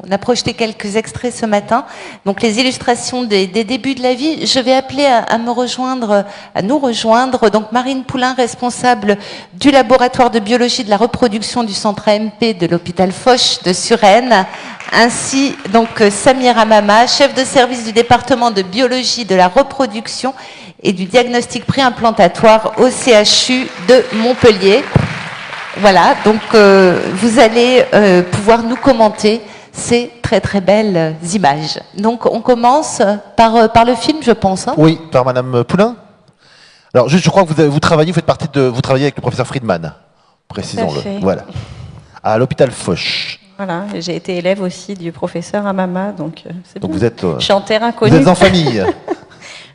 On a projeté quelques extraits ce matin. Donc les illustrations des débuts de la vie. Je vais appeler à nous rejoindre. Donc Marine Poulain, responsable du laboratoire de biologie de la reproduction du centre AMP de l'hôpital Foch de Suresnes, ainsi donc Samir Hamama, chef de service du département de biologie de la reproduction et du diagnostic préimplantatoire au CHU de Montpellier. Voilà, donc vous allez pouvoir nous commenter ces très très belles images. Donc on commence par le film, je pense. Hein. Oui, par Madame Poulain. Alors juste, je crois que vous travaillez avec le professeur Friedman, précisons-le. Voilà, à l'hôpital Foch. Voilà, j'ai été élève aussi du professeur Hamama, donc c'est bien. Vous êtes, je suis en terrain connu. Vous êtes en famille.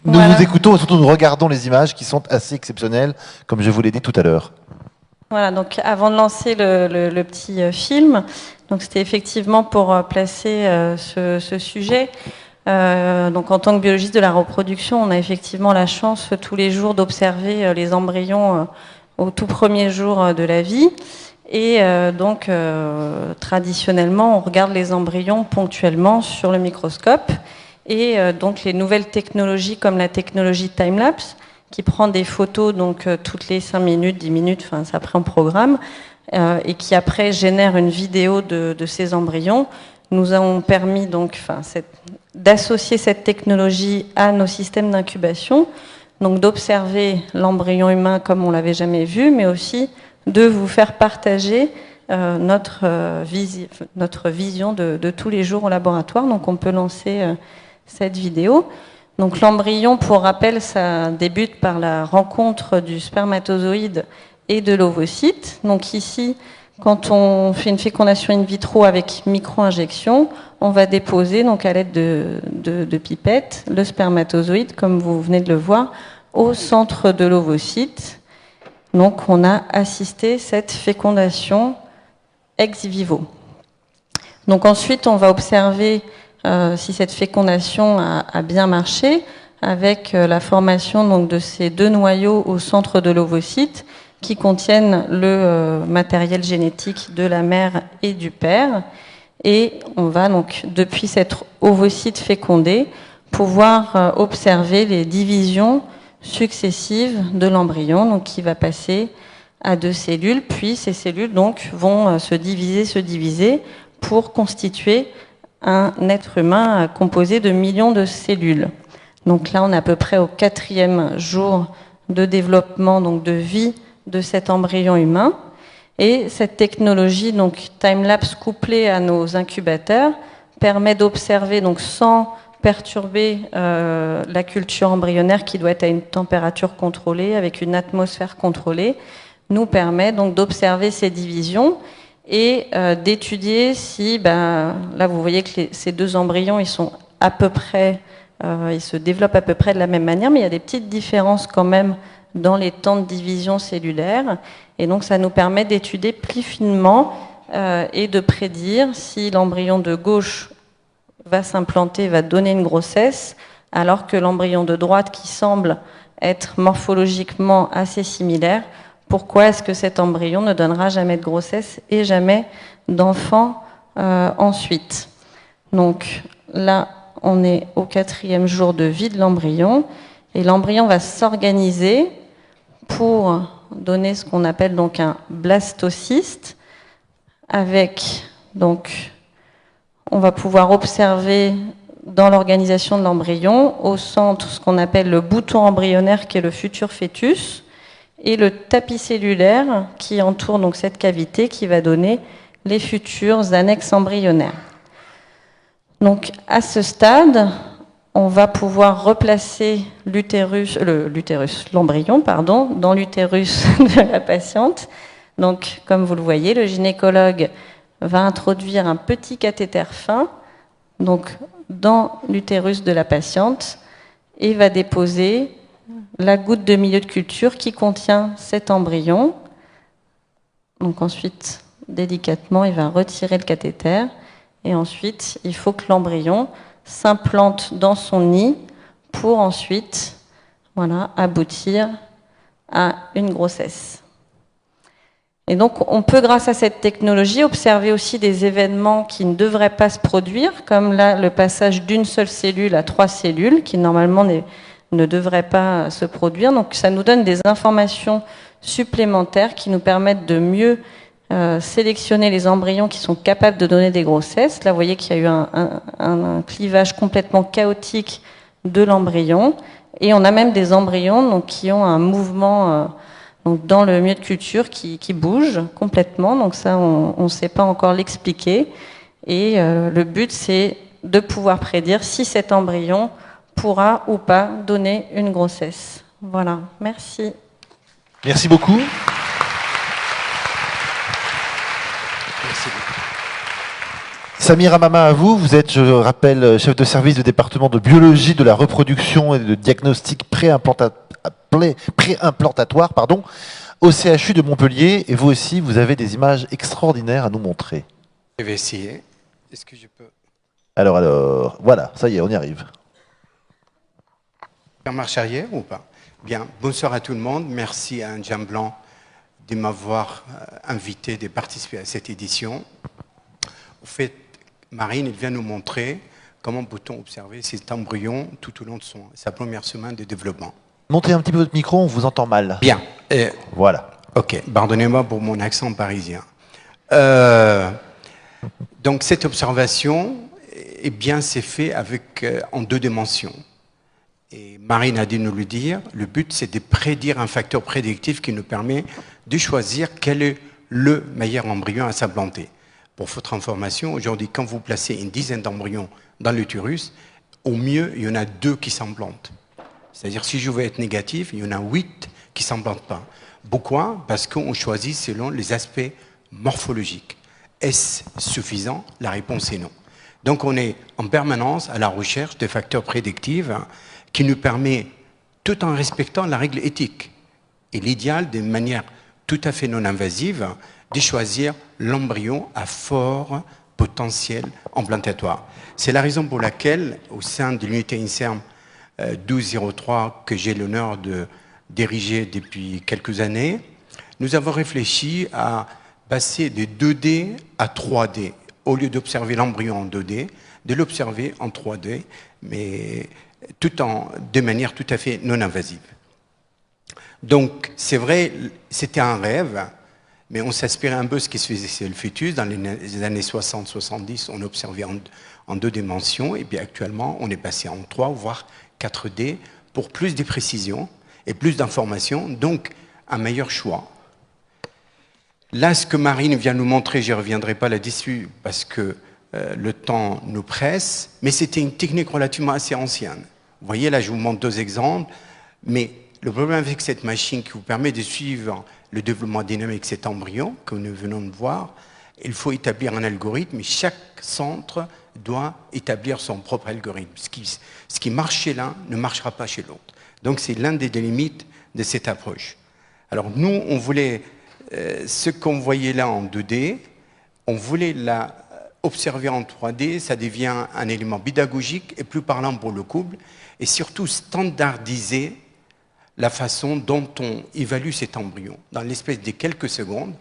Nous voilà. vous écoutons et surtout nous regardons les images qui sont assez exceptionnelles, comme je vous l'ai dit tout à l'heure. Voilà, donc avant de lancer le petit film, donc c'était effectivement pour placer ce sujet. Donc en tant que biologiste de la reproduction, on a effectivement la chance tous les jours d'observer les embryons au tout premier jour de la vie. Et donc traditionnellement, on regarde les embryons ponctuellement sur le microscope. Et donc les nouvelles technologies comme la technologie time-lapse, qui prend des photos donc toutes les 5 minutes, 10 minutes, enfin ça prend programme, et qui après génère une vidéo de ces embryons, nous avons permis donc d'associer cette technologie à nos systèmes d'incubation, donc d'observer l'embryon humain comme on l'avait jamais vu, mais aussi de vous faire partager notre vision de tous les jours au laboratoire. Donc on peut lancer cette vidéo. Donc l'embryon, pour rappel, ça débute par la rencontre du spermatozoïde et de l'ovocyte. Donc ici, quand on fait une fécondation in vitro avec micro-injection, on va déposer donc à l'aide de pipettes le spermatozoïde, comme vous venez de le voir, au centre de l'ovocyte. Donc on a assisté cette fécondation ex vivo. Donc ensuite, on va observer si cette fécondation a bien marché, avec la formation donc, de ces 2 noyaux au centre de l'ovocyte qui contiennent le matériel génétique de la mère et du père. Et on va donc, depuis cet ovocyte fécondé, pouvoir observer les divisions successives de l'embryon, donc qui va passer à 2 cellules, puis ces cellules donc vont se diviser pour constituer un être humain composé de millions de cellules. Donc là, on est à peu près au 4e jour de développement, donc de vie de cet embryon humain. Et cette technologie, donc time-lapse couplée à nos incubateurs, permet d'observer, donc sans perturber la culture embryonnaire qui doit être à une température contrôlée, avec une atmosphère contrôlée, nous permet donc d'observer ces divisions et d'étudier si, là vous voyez que ces 2 embryons, ils sont à peu près, ils se développent à peu près de la même manière, mais il y a des petites différences quand même dans les temps de division cellulaire, et donc ça nous permet d'étudier plus finement et de prédire si l'embryon de gauche va s'implanter, va donner une grossesse, alors que l'embryon de droite, qui semble être morphologiquement assez similaire, pourquoi est-ce que cet embryon ne donnera jamais de grossesse et jamais d'enfant ensuite. Donc là, on est au 4e jour de vie de l'embryon, et l'embryon va s'organiser pour donner ce qu'on appelle donc un blastocyste, avec donc on va pouvoir observer dans l'organisation de l'embryon au centre ce qu'on appelle le bouton embryonnaire qui est le futur fœtus, et le tapis cellulaire qui entoure donc cette cavité qui va donner les futures annexes embryonnaires. Donc à ce stade, on va pouvoir replacer l'embryon dans l'utérus de la patiente. Donc comme vous le voyez, le gynécologue va introduire un petit cathéter fin donc, dans l'utérus de la patiente et va déposer la goutte de milieu de culture qui contient cet embryon. Donc ensuite, délicatement, il va retirer le cathéter et ensuite, il faut que l'embryon s'implante dans son nid pour ensuite aboutir à une grossesse. Et donc, on peut, grâce à cette technologie, observer aussi des événements qui ne devraient pas se produire, comme là, le passage d'une seule cellule à 3 cellules, qui normalement ne devraient pas se produire. Donc, ça nous donne des informations supplémentaires qui nous permettent de mieux sélectionner les embryons qui sont capables de donner des grossesses. Là, vous voyez qu'il y a eu un clivage complètement chaotique de l'embryon. Et on a même des embryons donc, qui ont un mouvement donc, dans le milieu de culture qui bouge complètement. Donc ça, on ne sait pas encore l'expliquer. Et le but, c'est de pouvoir prédire si cet embryon pourra ou pas donner une grossesse. Voilà, merci. Merci beaucoup. Samira Mama, à vous. Vous êtes, je rappelle, chef de service du département de biologie de la reproduction et de diagnostic préimplantatoire au CHU de Montpellier. Et vous aussi, vous avez des images extraordinaires à nous montrer. Je vais essayer. Est-ce que je peux... Alors, voilà, ça y est, on y arrive. En marche arrière ou pas? Bien, bonsoir à tout le monde. Merci à Anne Blanc de m'avoir invité de participer à cette édition. En fait, Marine vient nous montrer comment peut-on observer cet embryon tout au long de sa première semaine de développement. Montez un petit peu votre micro, on vous entend mal. Bien. Voilà. Ok, pardonnez-moi pour mon accent parisien. Donc cette observation, eh bien, c'est fait en 2 dimensions. Et Marine a dû nous le dire, le but c'est de prédire un facteur prédictif qui nous permet de choisir quel est le meilleur embryon à s'implanter. Pour votre information, aujourd'hui, quand vous placez une dizaine d'embryons dans l'utérus, au mieux, il y en a 2 qui s'implantent. C'est-à-dire, si je veux être négatif, il y en a 8 qui ne s'implantent pas. Pourquoi? Parce qu'on choisit selon les aspects morphologiques. Est-ce suffisant? La réponse est non. Donc, on est en permanence à la recherche de facteurs prédictifs qui nous permet, tout en respectant la règle éthique et l'idéal d'une manière tout à fait non invasive, de choisir l'embryon à fort potentiel implantatoire. C'est la raison pour laquelle, au sein de l'unité INSERM 1203, que j'ai l'honneur de diriger depuis quelques années, nous avons réfléchi à passer de 2D à 3D. Au lieu d'observer l'embryon en 2D, de l'observer en 3D, mais de manière tout à fait non invasive. Donc, c'est vrai, c'était un rêve, mais on s'inspirait un peu de ce qui se faisait chez le fœtus. Dans les années 60-70, on observait en 2 dimensions, et puis actuellement, on est passé en 3, voire 4D, pour plus de précision et plus d'informations, donc un meilleur choix. Là, ce que Marine vient nous montrer, je ne reviendrai pas là-dessus, parce que le temps nous presse, mais c'était une technique relativement assez ancienne. Vous voyez, là, je vous montre 2 exemples, mais le problème avec cette machine qui vous permet de suivre le développement dynamique de cet embryon que nous venons de voir, il faut établir un algorithme et chaque centre doit établir son propre algorithme. Ce qui marche chez l'un ne marchera pas chez l'autre. Donc c'est l'un des limites de cette approche. Alors nous, on voulait, ce qu'on voyait là en 2D, on voulait observer en 3D, ça devient un élément pédagogique et plus parlant pour le couple, et surtout standardiser la façon dont on évalue cet embryon, dans l'espace de quelques secondes.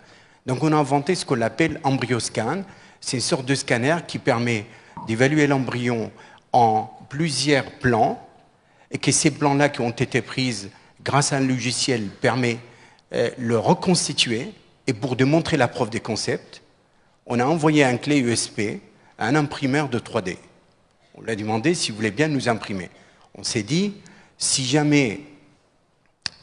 Donc on a inventé ce qu'on appelle EmbryoScan. C'est une sorte de scanner qui permet d'évaluer l'embryon en plusieurs plans, et que ces plans-là qui ont été pris grâce à un logiciel permet le reconstituer. Et pour démontrer la preuve des concepts, on a envoyé un clé USB à un imprimeur de 3D. On lui a demandé s'il voulait bien nous imprimer. On s'est dit, si jamais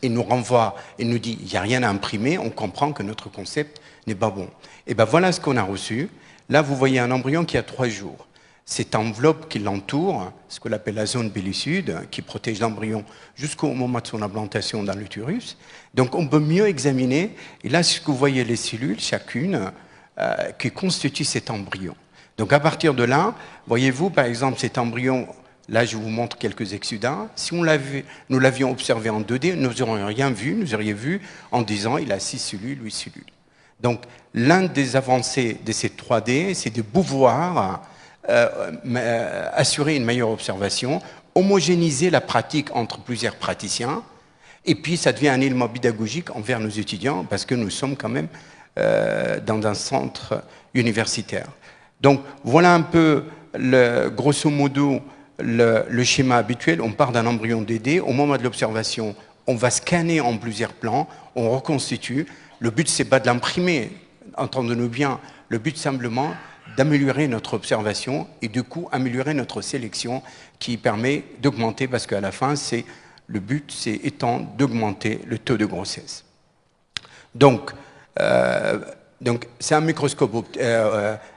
il nous renvoie et nous dit il n'y a rien à imprimer, on comprend que notre concept n'est pas bon. Et bien voilà ce qu'on a reçu. Là, vous voyez un embryon qui a 3 jours. Cette enveloppe qui l'entoure, ce qu'on appelle la zone bellicide, qui protège l'embryon jusqu'au moment de son implantation dans l'utérus. Donc on peut mieux examiner. Et là, ce que vous voyez, les cellules, chacune, qui constituent cet embryon. Donc à partir de là, voyez-vous, par exemple, cet embryon. Là, je vous montre quelques exudats. Si nous l'avions observé en 2D, nous n'aurions rien vu. Nous aurions vu en disant il a 6 cellules, 8 cellules. Donc, l'un des avancées de ces 3D, c'est de pouvoir assurer une meilleure observation, homogénéiser la pratique entre plusieurs praticiens, et puis ça devient un élément pédagogique envers nos étudiants, parce que nous sommes quand même dans un centre universitaire. Donc voilà un peu, grosso modo, le schéma habituel. On part d'un embryon DD. Au moment de l'observation, on va scanner en plusieurs plans, on reconstitue. Le but, c'est pas de l'imprimer, entendons-nous bien. Le but, simplement, d'améliorer notre observation et du coup, améliorer notre sélection qui permet d'augmenter, parce qu'à la fin, le but, c'est étant d'augmenter le taux de grossesse. Donc c'est un microscope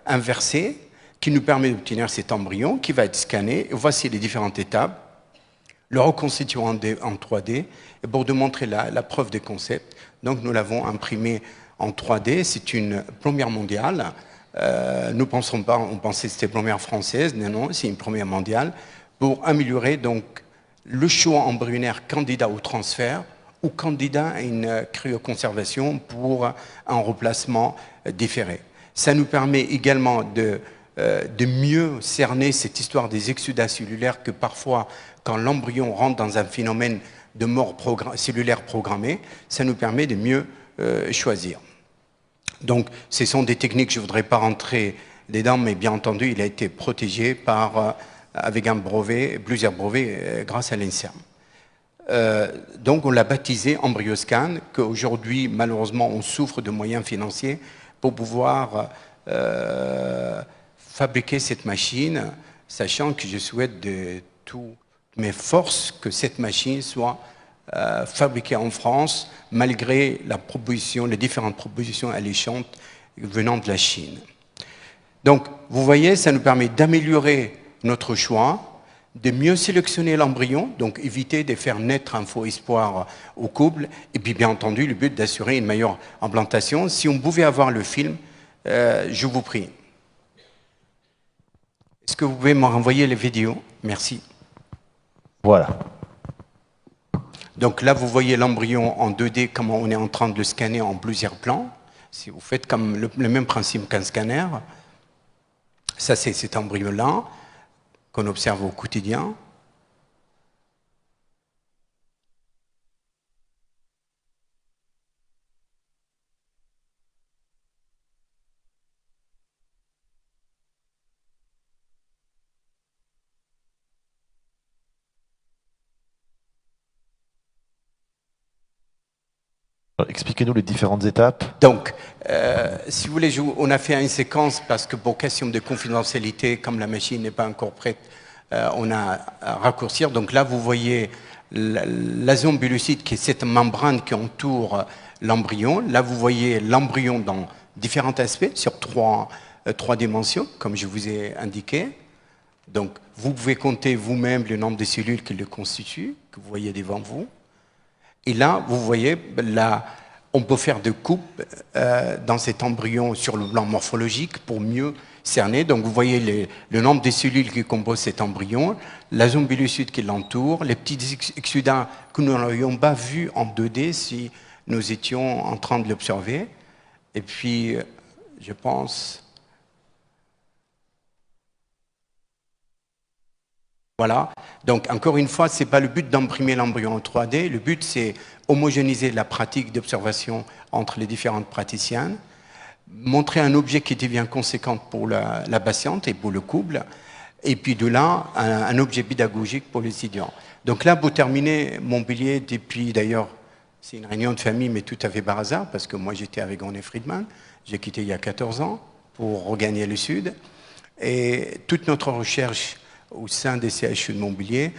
inversé qui nous permet d'obtenir cet embryon qui va être scanné. Voici les différentes étapes. Le reconstituant en 3D, et pour démontrer la preuve des concepts. Donc nous l'avons imprimé en 3D, c'est une première mondiale. Nous pensons pas, on pensait que c'était une première française, non, c'est une première mondiale, pour améliorer donc le choix embryonnaire candidat au transfert ou candidat à une cryoconservation pour un remplacement différé. Ça nous permet également de mieux cerner cette histoire des exsudats cellulaires que parfois, quand l'embryon rentre dans un phénomène de mort cellulaire programmée, ça nous permet de mieux choisir. Donc, ce sont des techniques, je ne voudrais pas rentrer dedans, mais bien entendu, il a été protégé avec un brevet, plusieurs brevets, grâce à l'INSERM. Donc, on l'a baptisé EmbryoScan, qu'aujourd'hui, malheureusement, on souffre de moyens financiers pour pouvoir fabriquer cette machine, sachant que je souhaite de toutes mes forces que cette machine soit fabriquée en France, malgré les différentes propositions alléchantes venant de la Chine. Donc, vous voyez, ça nous permet d'améliorer notre choix, de mieux sélectionner l'embryon, donc éviter de faire naître un faux espoir au couple, et puis bien entendu, le but d'assurer une meilleure implantation. Si on pouvait avoir le film, je vous prie. Est-ce que vous pouvez me renvoyer les vidéos? Merci. Voilà. Donc là, vous voyez l'embryon en 2D, comment on est en train de le scanner en plusieurs plans. Si vous faites comme le même principe qu'un scanner, ça c'est cet embryon-là qu'on observe au quotidien. Expliquez-nous les différentes étapes. Donc, si vous voulez, on a fait une séquence parce que pour question de confidentialité, comme la machine n'est pas encore prête, on a à raccourcir. Donc là, vous voyez la zone bullucide qui est cette membrane qui entoure l'embryon. Là, vous voyez l'embryon dans différents aspects, sur trois dimensions, comme je vous ai indiqué. Donc, vous pouvez compter vous-même le nombre de cellules qui le constituent, que vous voyez devant vous. Et là, vous voyez, on peut faire des coupes dans cet embryon sur le plan morphologique pour mieux cerner. Donc, vous voyez le nombre de cellules qui composent cet embryon, la zone bullucide qui l'entoure, les petits exsudats que nous n'aurions pas vus en 2D si nous étions en train de l'observer. Et puis, je pense... Voilà. Donc, encore une fois, ce n'est pas le but d'imprimer l'embryon en 3D. Le but, c'est homogénéiser la pratique d'observation entre les différentes praticiennes, montrer un objet qui devient conséquent pour la patiente et pour le couple, et puis de là, un objet pédagogique pour les étudiants. Donc là, pour terminer, Montpellier, depuis d'ailleurs, c'est une réunion de famille, mais tout à fait par hasard, parce que moi, j'étais avec René Friedman. J'ai quitté il y a 14 ans pour regagner le Sud. Et toute notre recherche au sein des CHU de Montpellier,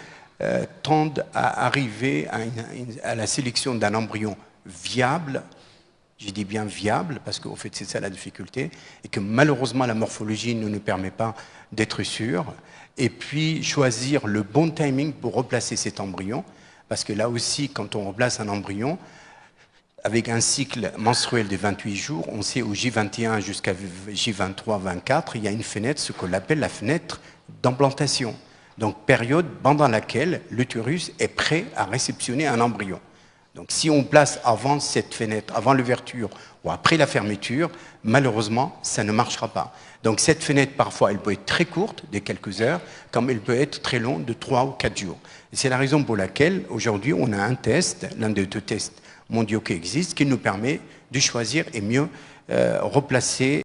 tendent à arriver à la sélection d'un embryon viable, je dis bien viable, parce qu'au fait c'est ça la difficulté, et que malheureusement la morphologie ne nous permet pas d'être sûr, et puis choisir le bon timing pour replacer cet embryon, parce que là aussi, quand on replace un embryon, avec un cycle menstruel de 28 jours, on sait au J21 jusqu'à J23-24, il y a une fenêtre, ce qu'on appelle la fenêtre d'implantation. Donc, période pendant laquelle l'utérus est prêt à réceptionner un embryon. Donc, si on place avant cette fenêtre, avant l'ouverture ou après la fermeture, malheureusement, ça ne marchera pas. Donc, cette fenêtre, parfois, elle peut être très courte, de quelques heures, comme elle peut être très longue, de 3 ou 4 jours. Et c'est la raison pour laquelle, aujourd'hui, on a un test, l'un des 2 tests mondiaux qui existent, qui nous permet de choisir et mieux replacer